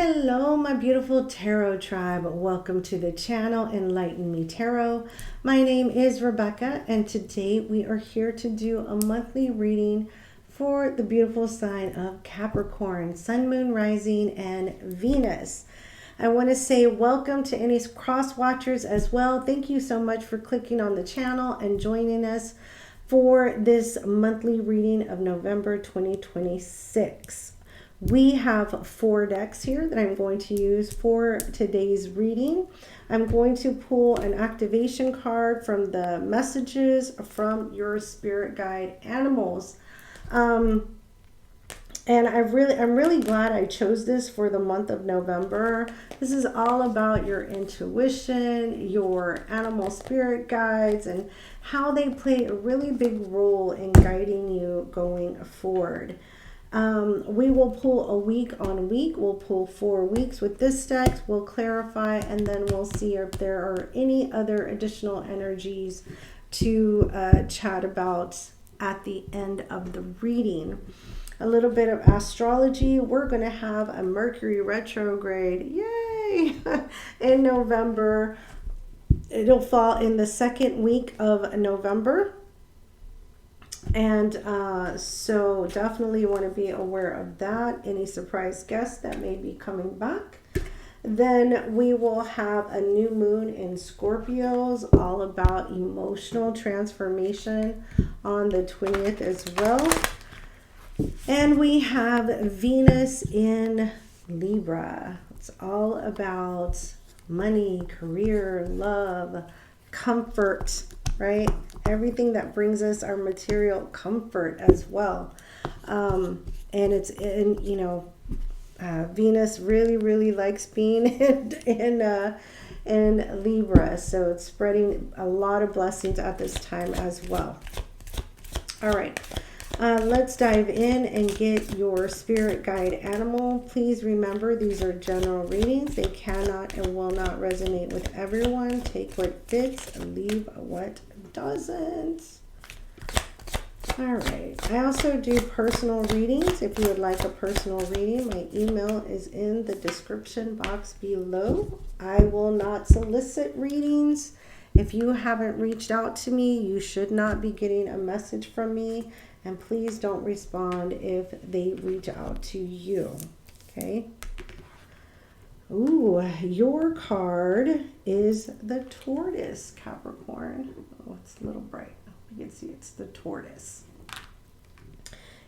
Hello, my beautiful tarot tribe. Welcome to the channel Enlighten Me Tarot. My name is Rebecca, and today we are here to do a monthly reading for the beautiful sign of Capricorn, Sun, Moon, Rising, and Venus. I want to say welcome to any cross watchers as well. Thank you so much for clicking on the channel and joining us for this monthly reading of November 2026. We have 4 decks here that I'm going to use for today's reading. I'm going to pull an activation card from the messages from your spirit guide animals. And I'm really glad I chose this for the month of November. This is all about your intuition, your animal spirit guides, and how they play a really big role in guiding you going forward. We will pull a week on week. We'll pull 4 weeks with this deck. We'll clarify, and then we'll see if there are any other additional energies to chat about at the end of the reading. A little bit of astrology. We're going to have a Mercury retrograde, yay, in November. It'll fall in the second week of November. And so definitely want to be aware of that. Any surprise guests that may be coming back. Then we will have a new moon in Scorpios, all about emotional transformation on the 20th as well. And we have Venus in Libra. It's all about money, career, love, comfort, right? Everything that brings us our material comfort as well. And it's in, Venus really likes being in Libra. So it's spreading a lot of blessings at this time as well. All right. Let's dive in and get your spirit guide animal. Please remember, these are general readings. They cannot and will not resonate with everyone. Take what fits and leave what doesn't. All right. I also do personal readings. If you would like a personal reading, my email is in the description box below. I will not solicit readings. If you haven't reached out to me, you should not be getting a message from me. And please don't respond if they reach out to you. Okay. Ooh, your card is the tortoise, Capricorn. Oh, it's a little bright. You can see it's the tortoise.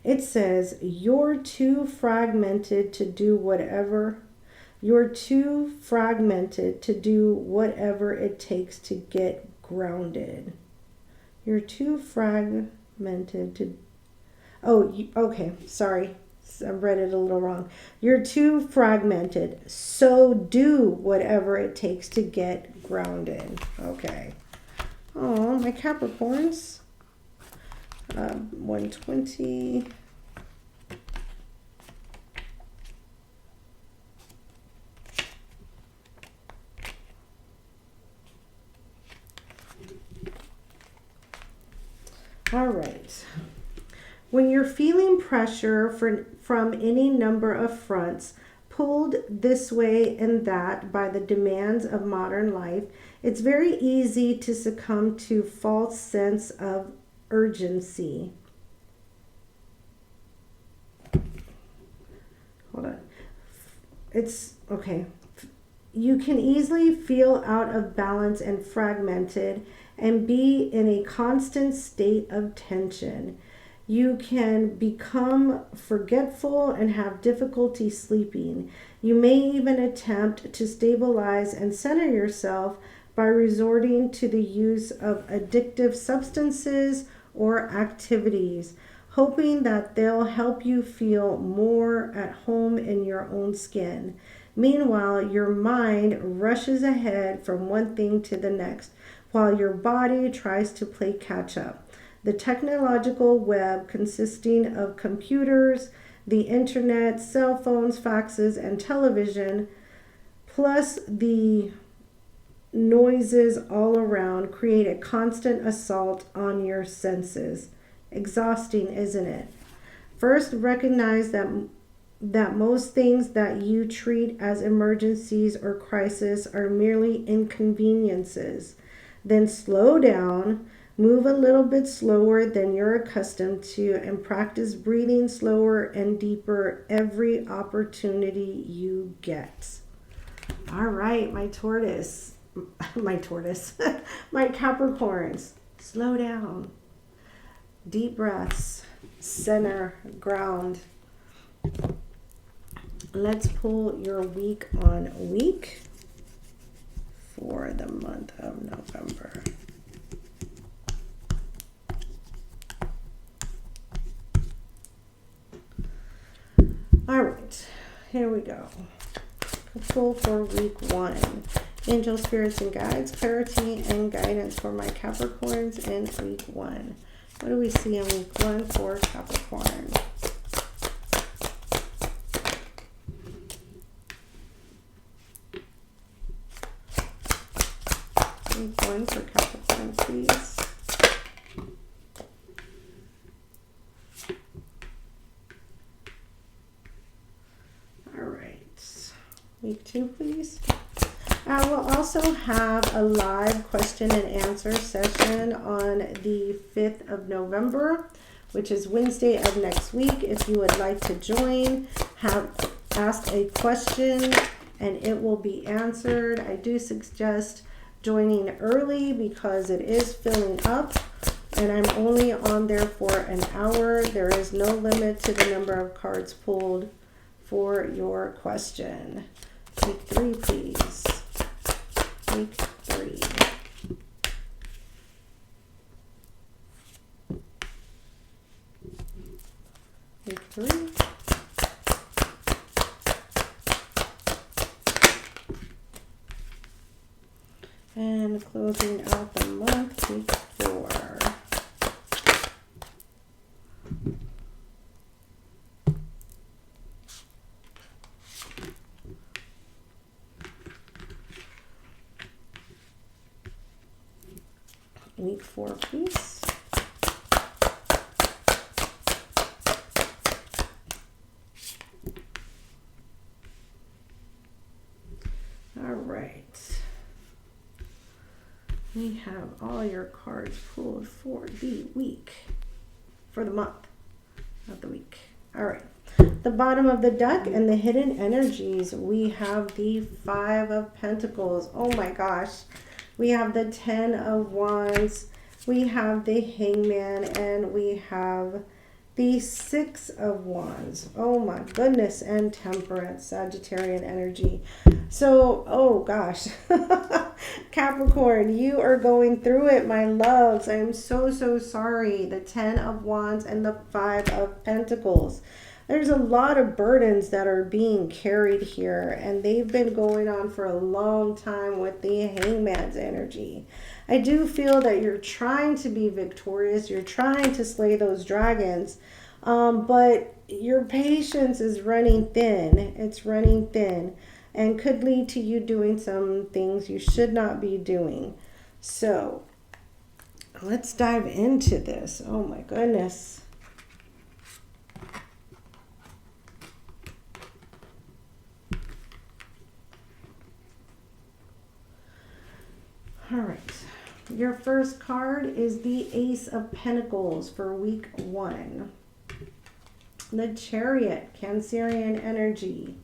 It says, you're too fragmented to do whatever. You're too fragmented to do whatever it takes to get grounded. You're too fragmented to... okay, sorry. I read it a little wrong. You're too fragmented, so do whatever it takes to get grounded. Okay. Oh, my Capricorns. 120. All right. When you're feeling pressure from any number of fronts, pulled this way and that by the demands of modern life, it's very easy to succumb to false sense of urgency. Hold on. It's okay. You can easily feel out of balance and fragmented and be in a constant state of tension. You can become forgetful and have difficulty sleeping. You may even attempt to stabilize and center yourself by resorting to the use of addictive substances or activities, hoping that they'll help you feel more at home in your own skin. Meanwhile, your mind rushes ahead from one thing to the next, while your body tries to play catch up. The technological web, consisting of computers, the internet, cell phones, faxes, and television, plus the noises all around, create a constant assault on your senses. Exhausting, isn't it? First, recognize that that most things that you treat as emergencies or crises are merely inconveniences. Then slow down, move a little bit slower than you're accustomed to, and practice breathing slower and deeper every opportunity you get. All right, my tortoise, my Capricorns, slow down. Deep breaths, center, ground. Let's pull your week on week for the month of November. All right, here we go. Pull for week 1. Angel, spirits, and guides, clarity and guidance for my Capricorns in week 1. What do we see in week 1 for Capricorn? Week 1 for Capricorn, please. All right. Week 2, please. We'll also have a live question and answer session on the 5th of November, which is Wednesday of next week. If you would like to join, ask a question and it will be answered. I do suggest joining early because it is filling up and I'm only on there for an hour. There is no limit to the number of cards pulled for your question. Week 3, please. Week 3. Week 3. And closing out the month, week 4. Week 4, please. All right. We have all your cards pulled for the week, for the month, not the week. All right. The bottom of the deck and the hidden energies, we have the 5 of Pentacles. Oh my gosh. We have the 10 of Wands, we have the Hangman, and we have the 6 of Wands. Oh my goodness, and Temperance, Sagittarian energy. So, oh gosh, Capricorn, you are going through it, my loves. I am so sorry. The 10 of Wands and the 5 of Pentacles. There's a lot of burdens that are being carried here, and they've been going on for a long time with the Hangman's energy. I do feel that you're trying to be victorious. You're trying to slay those dragons, but your patience is running thin. It's running thin and could lead to you doing some things you should not be doing. So let's dive into this. Oh my goodness. All right, your first card is the Ace of Pentacles for week 1. The Chariot, Cancerian energy.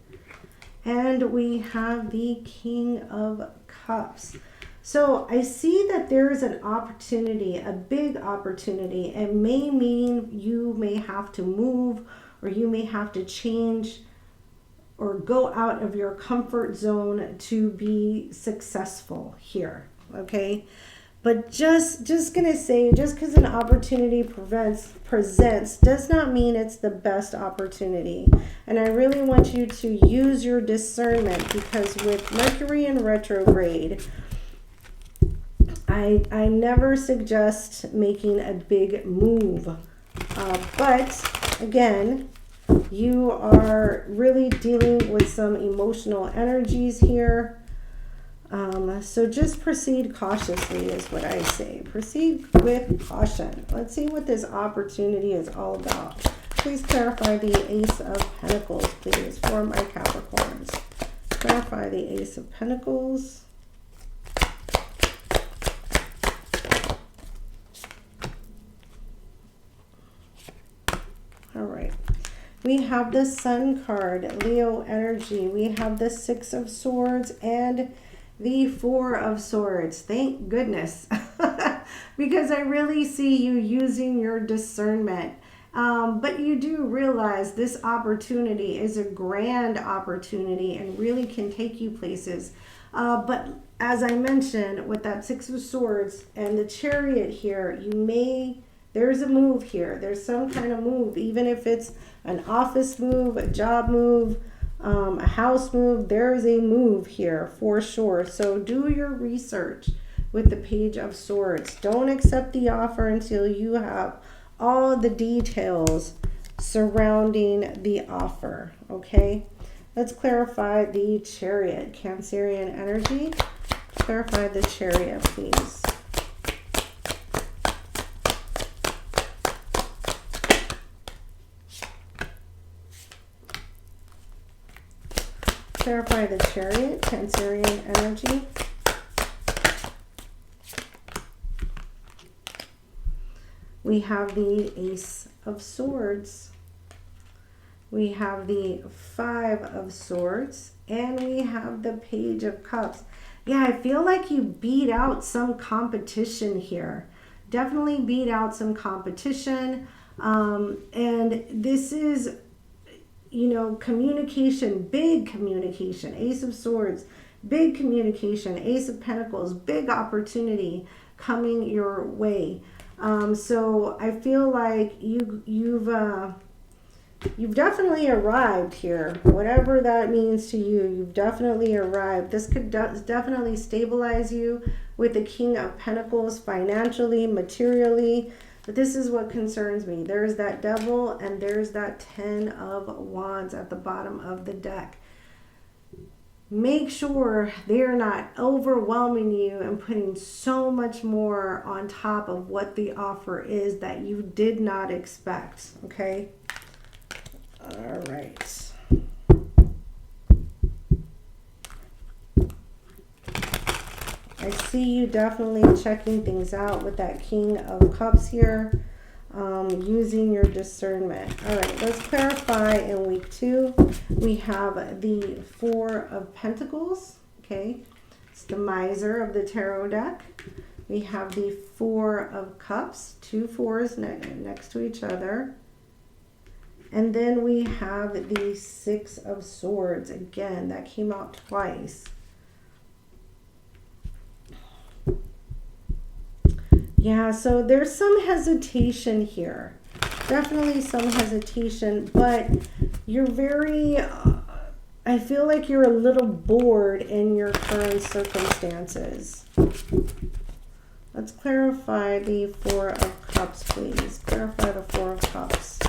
And we have the King of Cups. So I see that there is an opportunity, a big opportunity. It may mean you may have to move, or you may have to change or go out of your comfort zone to be successful here. Okay, but just gonna say, just because an opportunity presents does not mean it's the best opportunity. And I really want you to use your discernment, because with Mercury in retrograde, I never suggest making a big move, but again, you are really dealing with some emotional energies here. So just proceed cautiously is what I say. Proceed with caution. Let's see what this opportunity is all about. Please clarify the Ace of Pentacles, please, for my Capricorns. Clarify the Ace of Pentacles. All right. We have the Sun card, Leo energy. We have the Six of Swords and the Four of Swords. Thank goodness. Because I really see you using your discernment. But you do realize this opportunity is a grand opportunity and really can take you places. But as I mentioned, with that Six of Swords and the Chariot here, there's a move here. There's some kind of move, even if it's an office move, a job move, a house move. There is a move here for sure. So do your research with the Page of Swords. Don't accept the offer until you have all the details surrounding the offer, okay? Let's clarify the Chariot, Cancerian energy. Clarify the Chariot, please. Clarify the Chariot, Cancerian energy. We have the Ace of Swords. We have the Five of Swords. And we have the Page of Cups. Yeah, I feel like you beat out some competition here. Definitely beat out some competition. And this is, you know, communication, big communication. Ace of Swords, big communication. Ace of Pentacles, big opportunity coming your way. So I feel like you've definitely arrived here. Whatever that means to you, you've definitely arrived. This could definitely stabilize you with the King of Pentacles financially, materially. But this is what concerns me. There's that Devil and there's that Ten of Wands at the bottom of the deck. Make sure they're not overwhelming you and putting so much more on top of what the offer is that you did not expect, okay? All right. I see you definitely checking things out with that King of Cups here, using your discernment. All right, let's clarify in week 2. We have the Four of Pentacles, okay? It's the Miser of the Tarot deck. We have the Four of Cups, 2 fours next to each other. And then we have the Six of Swords. Again, that came out twice. Yeah, so there's some hesitation here. Definitely some hesitation, but you're very, I feel like you're a little bored in your current circumstances. Let's clarify the Four of Cups, please. Clarify the Four of Cups.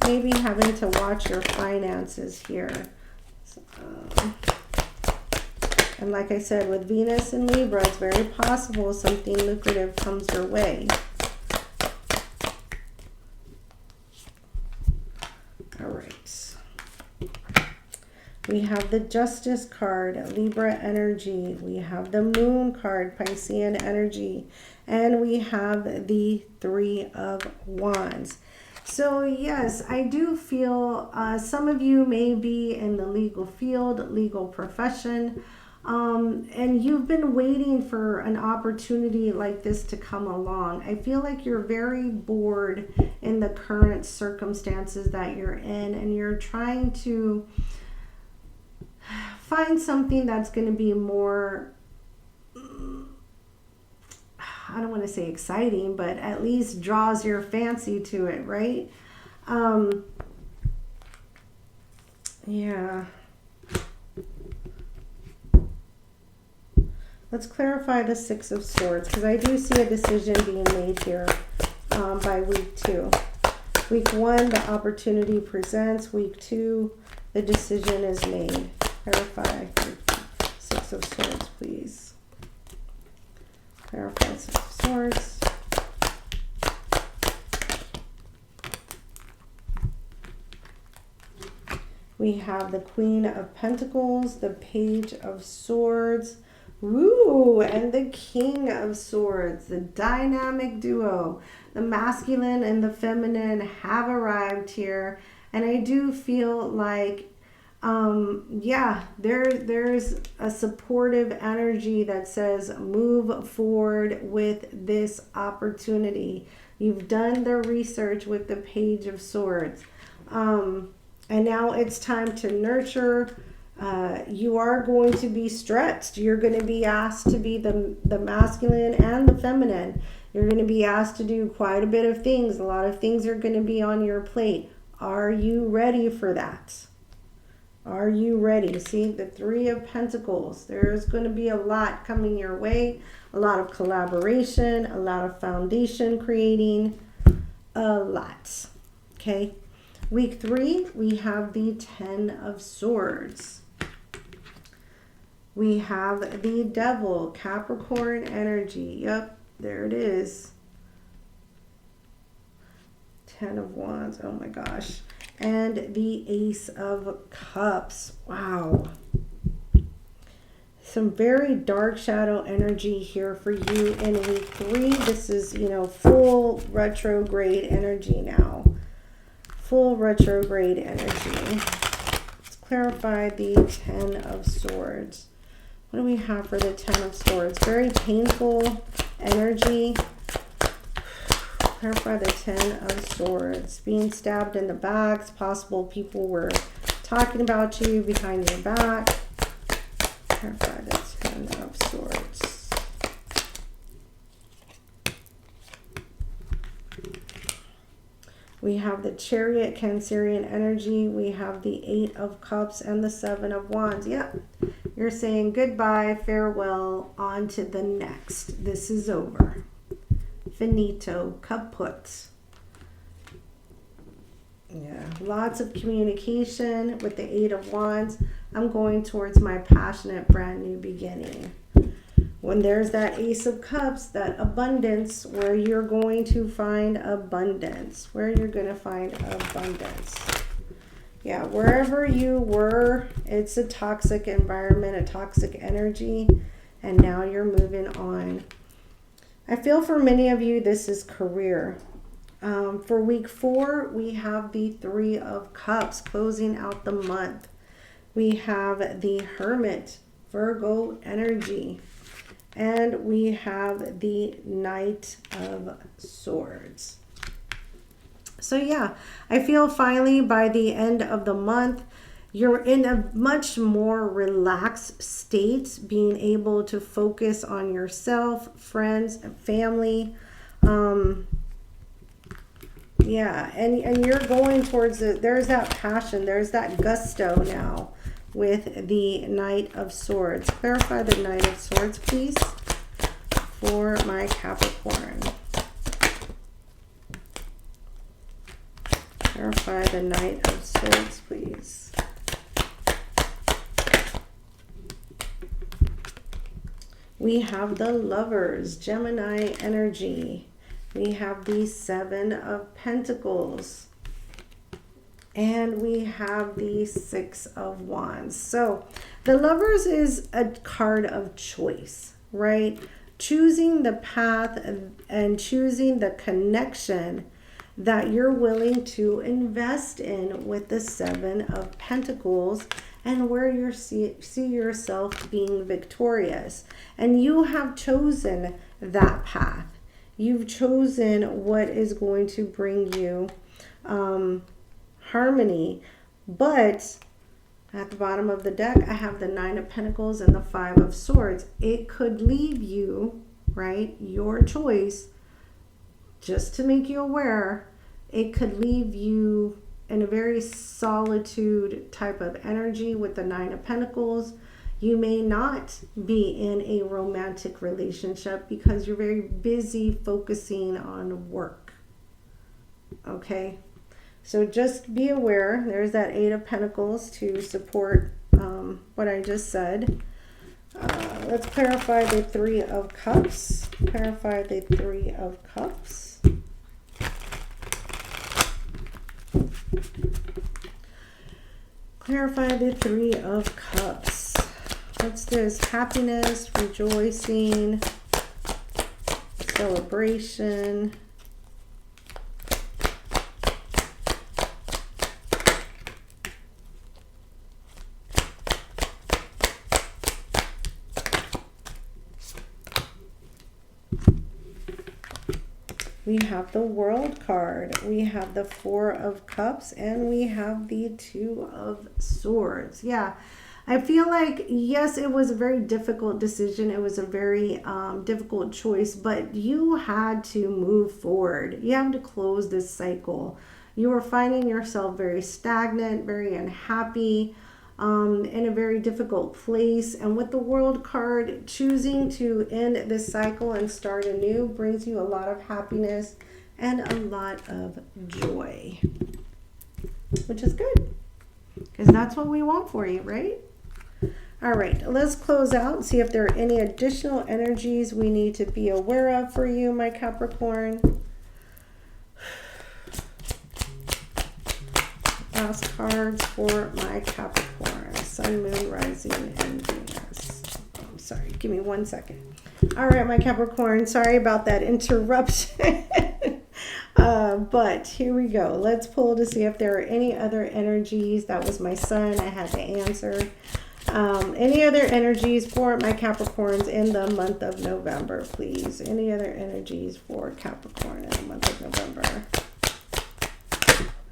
Maybe having to watch your finances here. And like I said, with Venus and Libra, it's very possible something lucrative comes your way. All right. We have the Justice card, Libra energy. We have the Moon card, Piscean energy. And we have the Three of Wands. So yes, I do feel some of you may be in the legal field, legal profession. And you've been waiting for an opportunity like this to come along. I feel like you're very bored in the current circumstances that you're in, and you're trying to find something that's going to be more, I don't want to say exciting, but at least draws your fancy to it, right? Yeah. Let's clarify the Six of Swords, because I do see a decision being made here by week 2. Week 1, the opportunity presents. Week 2, the decision is made. Clarify Six of Swords, please. Clarify Six of Swords. We have the Queen of Pentacles, the Page of Swords, ooh, and the King of Swords, the dynamic duo. The masculine and the feminine have arrived here. And I do feel like, yeah, there's a supportive energy that says move forward with this opportunity. You've done the research with the Page of Swords. And now it's time to nurture. You are going to be stretched. You're going to be asked to be the masculine and the feminine. You're going to be asked to do quite a bit of things. A lot of things are going to be on your plate. Are you ready for that? Are you ready? See, the Three of Pentacles. There's going to be a lot coming your way. A lot of collaboration, a lot of foundation creating, a lot. Okay. Week 3, we have the Ten of Swords. We have the Devil, Capricorn energy. Yep, there it is. 10 of Wands. Oh my gosh. And the Ace of Cups. Wow. Some very dark shadow energy here for you in week 3. This is, you know, full retrograde energy now. Full retrograde energy. Let's clarify the Ten of Swords. What do we have for the Ten of Swords? Very painful energy. Clarify the Ten of Swords. Being stabbed in the back. It's possible people were talking about you behind your back. Clarify the Ten of Swords. We have the Chariot, Cancerian energy. We have the Eight of Cups and the Seven of Wands. Yep. You're saying goodbye, farewell, on to the next. This is over. Finito, kaput. Yeah, lots of communication with the Eight of Wands. I'm going towards my passionate brand new beginning. When there's that Ace of Cups, that abundance, where you're going to find abundance. Where you're going to find abundance. Yeah, wherever you were, it's a toxic environment, a toxic energy, and now you're moving on. I feel for many of you, this is career. For week 4, we have the Three of Cups closing out the month. We have the Hermit, Virgo energy. And we have the Knight of Swords. So yeah, I feel finally by the end of the month, you're in a much more relaxed state, being able to focus on yourself, friends, and family. Yeah, and you're going towards it. There's that passion, there's that gusto now with the Knight of Swords. Clarify the Knight of Swords, please, for my Capricorn. Clarify the Knight of Swords, please. We have the Lovers, Gemini energy. We have the Seven of Pentacles. And we have the Six of Wands. So the Lovers is a card of choice, right? Choosing the path and choosing the connection that you're willing to invest in with the Seven of Pentacles, and where you see yourself being victorious. And you have chosen that path. You've chosen what is going to bring you harmony. But at the bottom of the deck, I have the Nine of Pentacles and the Five of Swords. It could leave you, right, your choice, just to make you aware, it could leave you in a very solitude type of energy with the Nine of Pentacles. You may not be in a romantic relationship because you're very busy focusing on work. Okay? So just be aware. There's that Eight of Pentacles to support what I just said. Let's clarify the Three of Cups. Clarify the Three of Cups. Clarify the Three of Cups. What's this? Happiness, rejoicing, celebration. We have the World card, we have the Four of Cups, and we have the Two of Swords. Yeah, I feel like, yes, it was a very difficult decision. It was a very difficult choice, but you had to move forward. You have to close this cycle. You were finding yourself very stagnant, very unhappy, in a very difficult place. And with the World card, choosing to end this cycle and start anew brings you a lot of happiness and a lot of joy, which is good, because that's what we want for you, right? All right, let's close out and see if there are any additional energies we need to be aware of for you, my Capricorn. Last cards for my Capricorn. Sun, Moon, Rising, and Venus. I'm sorry, give me 1 second. All right, my Capricorn, sorry about that interruption. But here we go. Let's pull to see if there are any other energies. That was my sun. I had to answer. Any other energies for my Capricorns in the month of November, please? Any other energies for Capricorn in the month of November?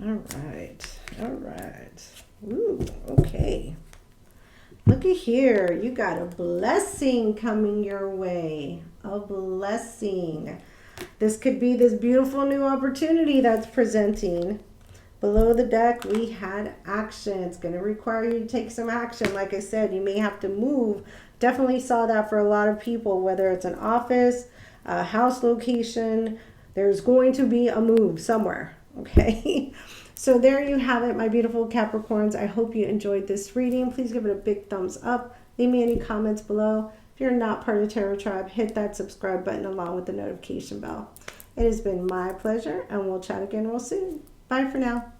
All right. All right. Ooh, okay. Looky here. You got a blessing coming your way. A blessing. This could be this beautiful new opportunity that's presenting. Below the deck, we had action. It's going to require you to take some action. Like I said, you may have to move. Definitely saw that for a lot of people, whether it's an office, a house location. There's going to be a move somewhere. Okay. So there you have it, my beautiful Capricorns. I hope you enjoyed this reading. Please give it a big thumbs up. Leave me any comments below. If you're not part of Tarot Tribe, hit that subscribe button along with the notification bell. It has been my pleasure, and we'll chat again real soon. Bye for now.